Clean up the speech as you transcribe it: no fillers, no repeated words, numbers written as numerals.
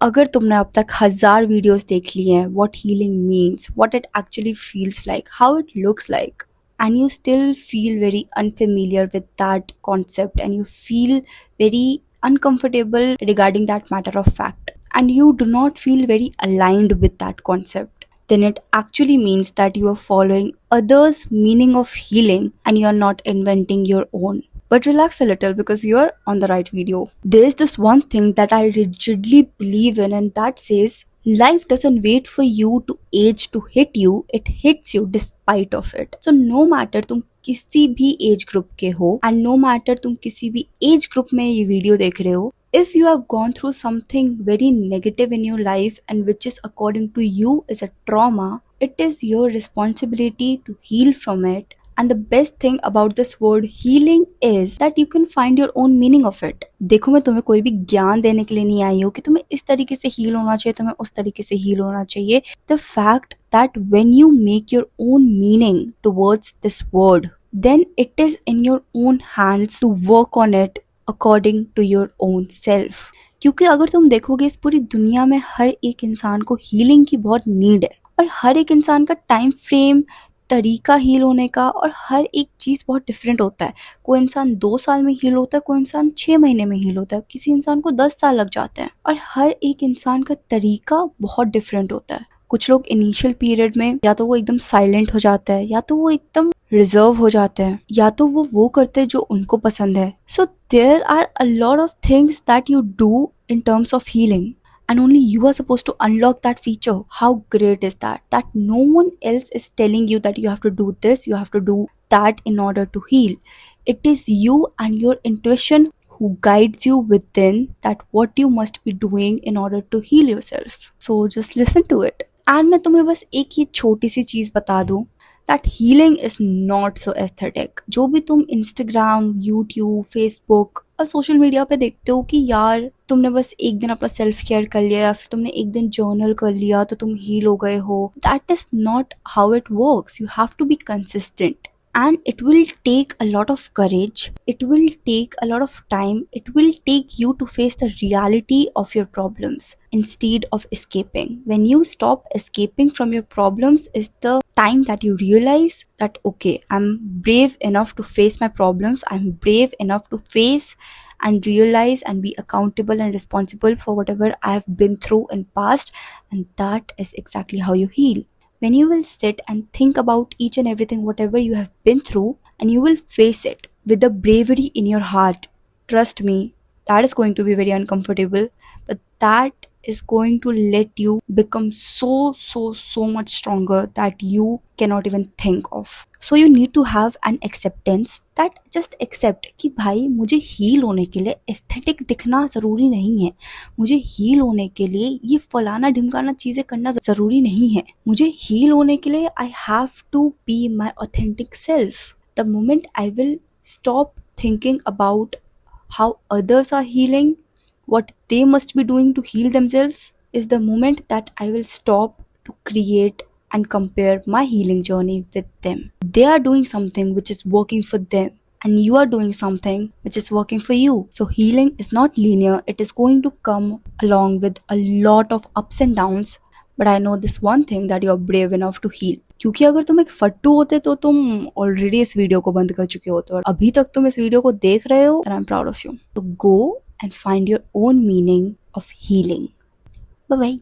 अगर तुमने अब तक 1000 वीडियोस देख लिए हैं what healing means, what it actually feels like, how it looks like, and you still feel very unfamiliar with that concept and you feel very uncomfortable regarding that matter of fact and you do not feel very aligned with that concept, then it actually means that you are following others' meaning of healing and you are not inventing your own. But relax a little because you're on the right video. There's this one thing that I rigidly believe in, and that says life doesn't wait for you to age to hit you, it hits you despite of it. So no matter तुम किसी भी age group के हो and no matter तुम किसी भी age group में ये वीडियो देख रहे हो, if you have gone through something very negative in your life and which is according to you is a trauma, it is your responsibility to heal from it. And the best thing about this word healing is that you can find your own meaning of it. देखो मैं तुम्हें कोई भी ज्ञान देने के लिए नहीं आई हूँ कि तुम्हें इस तरीके से हील होना चाहिए, तुम्हें उस तरीके से हील होना चाहिए. The fact that when you make your own meaning towards this word, then it is in your own hands to work on it according to your own self. क्योंकि अगर तुम देखोगे इस पूरी दुनिया में हर एक इंसान को हीलिंग की बहुत नीड है और हर एक इंसान का टाइम फ्रेम, तरीका हील होने का और हर एक चीज़ बहुत डिफरेंट होता है. कोई इंसान 2 साल में हील होता है, कोई इंसान 6 महीने में हील होता है, किसी इंसान को 10 साल लग जाते हैं और हर एक इंसान का तरीका बहुत डिफरेंट होता है. कुछ लोग इनिशियल पीरियड में या तो वो एकदम साइलेंट हो जाता है, या तो वो एकदम रिजर्व हो जाते हैं, या तो वो करते हैं जो उनको पसंद है. So there are a lot of things that you do in terms of healing and only you are supposed to unlock that feature. How great is that? That no one else is telling you that you have to do this, you have to do that in order to heal. It is you and your intuition who guides you within that what you must be doing in order to heal yourself. So just listen to it. And मैं तुम्हें बस एक ये छोटी सी चीज़ बता दूँ that healing is not so aesthetic. जो भी तुम Instagram, YouTube, Facebook और सोशल मीडिया पे देखते हो कि यार तुमने बस एक दिन अपना सेल्फ केयर कर लिया या फिर तुमने एक दिन जर्नल कर लिया तो तुम हील हो गए हो, that is not how it works. You have to be consistent and it will take a lot of courage, it will take a lot of time, it will take you to face the reality of your problems instead of escaping. When you stop escaping from your problems is the time that you realize that okay, I'm brave enough to face my problems, I'm brave enough to face and realize and be accountable and responsible for whatever I have been through in past, and that is exactly how you heal. When you will sit and think about each and everything whatever you have been through and you will face it with the bravery in your heart, trust me, that is going to be very uncomfortable, but that is going to let you become so much stronger that you cannot even think of. So you need to have an acceptance that just accept कि भाई मुझे heal होने के लिए aesthetic दिखना ज़रूरी नहीं है, मुझे हील होने के लिए ये फलाना ढिमकाना चीज़ें करना ज़रूरी नहीं है. मुझे हील होने के लिए I have to be my authentic self. The moment I will stop thinking about how others are healing, what they must be doing to heal themselves, is the moment that I will stop to create and compare my healing journey with them. They are doing something which is working for them and you are doing something which is working for you. So healing is not linear, it is going to come along with a lot of ups and downs, but I know this one thing that you are brave enough to heal. क्योंकि अगर तुम एक फट्टू होते तो तुम already इस video को बंद कर चुके होते और अभी तक तुम इस वीडियो को देख रहे हो, and I'm proud of you. So go and find your own meaning of healing. Bye bye.